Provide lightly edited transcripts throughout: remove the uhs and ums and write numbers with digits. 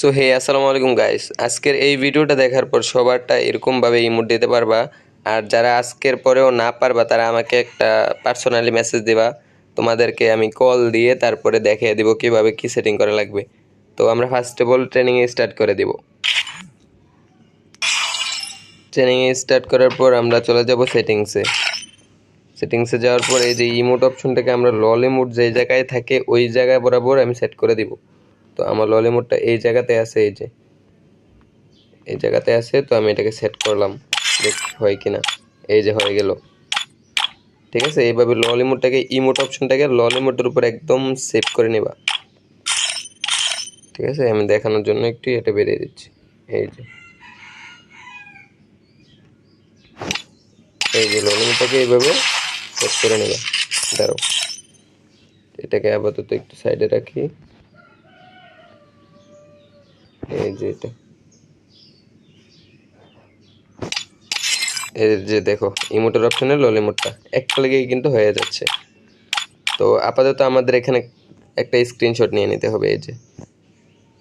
So hey আসসালামু আলাইকুম guys, আজকের এই ভিডিওটা দেখার পর সবারটা এরকমভাবে ইমোট দিতে পারবা। আর যারা আজকের পরেও না পারবা তারা আমাকে একটা পার্সোনালি মেসেজ দিবা। তোমাদেরকে আমি কল দিয়ে তারপরে দেখিয়ে দিব কিভাবে কি সেটিং করা লাগবে। তো আমরা first of all training start করে দিব। ট্রেনিং স্টার্ট করার পর আমরা চলে যাব সেটিংসে যাওয়ার পর এই যে ইমোট অপশনটাকে আমরা লল ইমোট যেই জায়গায় থাকে ওই জায়গায় বরাবর আমি সেট করে দিব। তো আমার লল ইমোটটা এই জায়গাতে আছে, এই জায়গাতে আছে। তো আমি এটাকে সেট করলাম, দেখ হয় কিনা। এই যে হয়ে গেল, ঠিক আছে। এইভাবে লল ইমোটটাকে ইমোট অপশনটাকে লল ইমোটের উপর একদম সেভ করে নেবা, ঠিক আছে। আমি দেখানোর জন্য একটু এটা বেরিয়ে দিচ্ছি। এই যে লল ইমোটটাকে এইভাবে সেট করে নেবা। দাঁড়াও, এটাকে আপাতত একটু সাইডে রাখি। এই যে এটা, এই যে দেখো ইমোটের অপশনে লল ইমোটটা একটা লেগেই কিন্তু হয়ে যাচ্ছে। তো আপাতত আমাদের এখানে একটা স্ক্রিনশট নিয়ে নিতে হবে। এই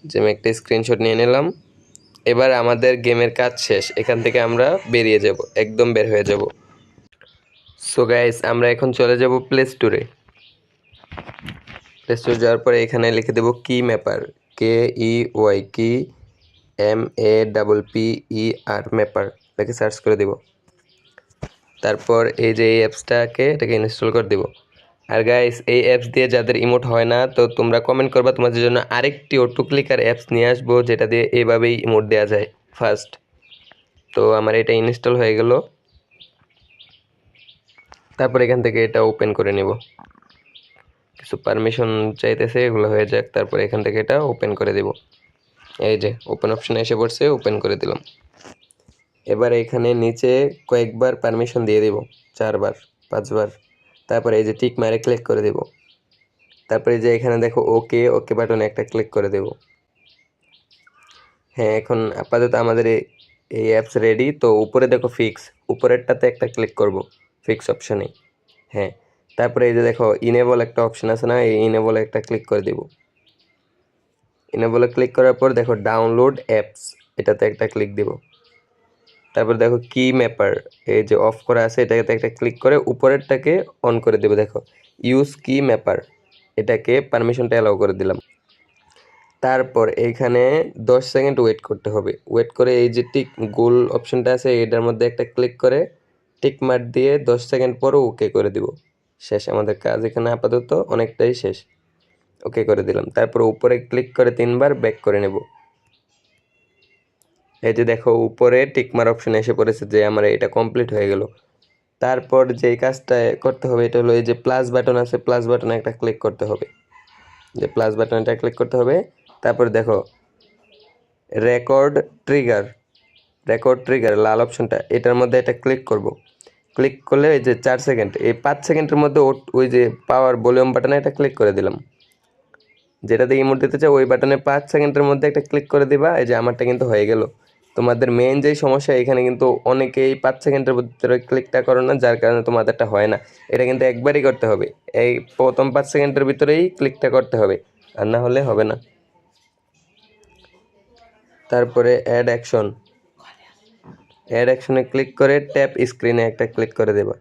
যে আমি একটা স্ক্রিনশট নিয়ে নিলাম। এবার আমাদের গেমের কাজ শেষ, এখান থেকে আমরা বেরিয়ে যাব, একদম বের হয়ে যাব। সো গাইস, আমরা এখন চলে যাব প্লে স্টোরে। প্লে স্টোরে যাওয়ার পরে এখানে লিখে দেব কি ম্যাপার, KEY, কি MAPPER ম্যাপার লিখে সার্চ করে দেব। তারপর এই যে এই অ্যাপসটাকে এটাকে ইনস্টল করে দেব। আর গাইস, এই অ্যাপস দিয়ে যাদের ইমোট হয় না, তো তোমরা কমেন্ট করবা, তোমাদের জন্য আরেকটি অটো ক্লিকার অ্যাপস নিয়ে আসবো যেটা দিয়ে এভাবেই ইমোট দেওয়া যায় ফার্স্ট। তো আমার এটা ইনস্টল হয়ে গেল। তারপর এখান থেকে এটা ওপেন করে নিব। কিছু পারমিশন চাইতেছে, এগুলো হয়ে যাক, তারপর এখান থেকে এটা ওপেন করে দেব। এই যে ওপেন অপশনে এসে পড়ছে, ওপেন করে দিলাম। এবার এখানে নিচে কয়েকবার পারমিশন দিয়ে দিব, 4বার 5বার। তারপরে এই যে টিক মারে ক্লিক করে দেব। তারপরে যে এখানে দেখো ওকে ওকে বাটনে একটা ক্লিক করে দেব। হ্যাঁ, এখন আপাতত আমাদের এই অ্যাপস রেডি। তো উপরে দেখো ফিক্স, উপরেরটাতে একটা ক্লিক করব, ফিক্স অপশনে। হ্যাঁ, তারপরে এই যে দেখো ইনেবল একটা অপশন আছে না, এই ইনেবলে একটা ক্লিক করে দিব। ইনেবলে ক্লিক করার পর দেখো ডাউনলোড অ্যাপস, এটাতে একটা ক্লিক দিব। তারপর দেখো কি ম্যাপার, এই যে অফ করা আছে এটাতে একটা ক্লিক করে উপরেরটাকে অন করে দেবো। দেখো ইউজ কি ম্যাপার, এটাকে পারমিশনটা অ্যালাউ করে দিলাম। তারপর এইখানে 10 সেকেন্ড ওয়েট করতে হবে। ওয়েট করে এই যে টিক গোল অপশনটা আছে এটার মধ্যে একটা ক্লিক করে টিক মার্ক দিয়ে 10 সেকেন্ড পরও ওকে করে দিব। শেষ, আমাদের কাজ এখানে আপাতত অনেকটাই শেষ। ওকে করে দিলাম। তারপর উপরে ক্লিক করে 3বার ব্যাক করে নেব। এই যে দেখো উপরে টিকমার অপশন এসে পড়েছে যে আমার এটা কমপ্লিট হয়ে গেল। তারপর যেই কাজটা করতে হবে এটা হলো এই যে প্লাস বাটন আছে, প্লাস বাটনে একটা ক্লিক করতে হবে। যে প্লাস বাটনটা ক্লিক করতে হবে। তারপর দেখো রেকর্ড ট্রিগার, লাল অপশনটা, এটার মধ্যে এটা ক্লিক করব। ক্লিক করলে এই যে 4 সেকেন্ড, এই 5 সেকেন্ডের মধ্যে ওই যে পাওয়ার ভলিউম বাটনে এটা ক্লিক করে দিলাম। যেটাতে ইমোট দিতে চাও ওই বাটনে 5 সেকেন্ডের মধ্যে একটা ক্লিক করে দিবা। এই যে আমারটা কিন্তু হয়ে গেল। তোমাদের মেইন যেই সমস্যা এখানে কিন্তু অনেকেই 5 সেকেন্ডের ভিতরে ক্লিকটা করো না, যার কারণে তোমাদেরটা হয় না। এটা কিন্তু একবারই করতে হবে, এই প্রথম 5 সেকেন্ডের ভিতরেই ক্লিকটা করতে হবে, আর না হলে হবে না। তারপরে অ্যাড অ্যাকশনে ক্লিক করে ট্যাপ স্ক্রিনে একটা ক্লিক করে দেবা।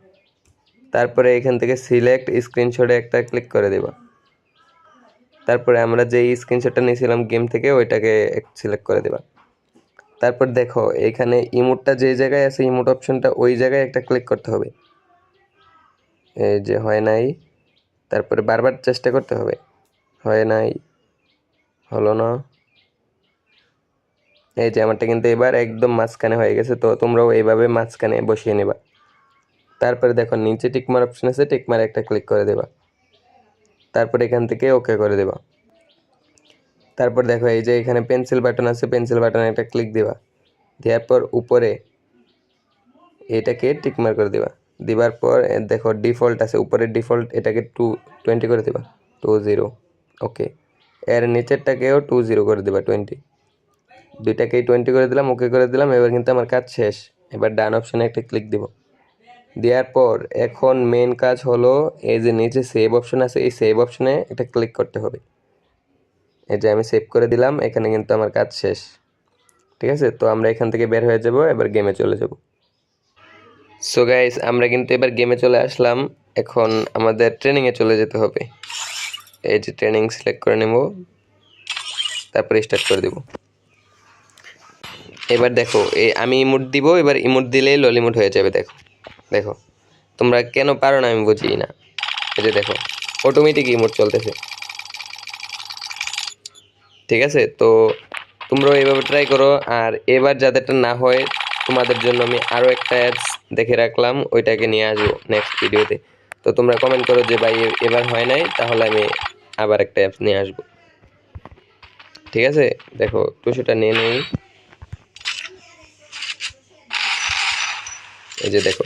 তারপরে এখান থেকে সিলেক্ট স্ক্রিনশটে একটা ক্লিক করে দেবা। তারপরে আমরা যেই স্ক্রিনশটটা নিয়েছিলাম গেম থেকে ওইটাকে সিলেক্ট করে দেবা। তারপর দেখো এখানে ইমোটটা যে জায়গায় আছে, ইমোট অপশনটা ওই জায়গায় একটা ক্লিক করতে হবে। এই যে হয় নাই, তারপরে বারবার চেষ্টা করতে হবে, হয় নাই, হলো না। এই যে আমারটা কিন্তু এবার একদম মাঝখানে হয়ে গেছে। তো তোমরাও এইভাবে মাঝখানে বসিয়ে নেবা। তারপরে দেখো নিচে টিকমার অপশন আছে, টিকমার একটা ক্লিক করে দেবা। তারপর এখান থেকে ওকে করে দেবা। তারপর দেখো এই যে এখানে পেন্সিল বাটন আছে, পেন্সিল বাটনে একটা ক্লিক দিবা। দেওয়ার পর উপরে এটাকে টিকমার করে দিবা। দিবার পর দেখো ডিফল্ট আছে, উপরে ডিফল্ট এটাকে 20 করে দিবা, 20। ওকে, এর নিচেরটাকেও 20 করে দিবা, 20। দুইটাকেই 20 করে দিলাম, ওকে করে দিলাম। এবার কিন্তু আমার কাজ শেষ। এবার ডান অপশনে একটা ক্লিক দিব। দেওয়ার পর এখন মেন কাজ হলো এই যে নিচে সেভ অপশন আছে, এই সেভ অপশনে একটা ক্লিক করতে হবে। এই যে আমি সেভ করে দিলাম, এখানে কিন্তু আমার কাজ শেষ। ঠিক আছে, তো আমরা এখান থেকে বের হয়ে যাব, এবার গেমে চলে যাব। সো গাইস, আমরা কিন্তু এবার গেমে চলে আসলাম। এখন আমাদের ট্রেনিংয়ে চলে যেতে হবে। এই যে ট্রেনিং সিলেক্ট করে নেব, তারপরে স্টার্ট করে দেব। এবার দেখো, আমি ইমোট দিব, এবার ইমোট দিলেই লল ইমোট হয়ে যাবে। দেখো দেখো, তোমরা কেন পারো না আমি বুঝি না। এই যে দেখো, অটোমেটিক ইমোট চলতেছে। ঠিক আছে, তো তোমরাও এইভাবে ট্রাই করো। আর এবার যাদেরটা না হয়, তোমাদের জন্য আমি আরও একটা অ্যাপস দেখে রাখলাম, ওইটাকে নিয়ে আসবো নেক্সট ভিডিওতে। তো তোমরা কমেন্ট করো যে ভাই এবার হয় নাই, তাহলে আমি আবার একটা অ্যাপস নিয়ে আসবো। ঠিক আছে, দেখো টুসুটা নিয়ে নেই। এই যে দেখো,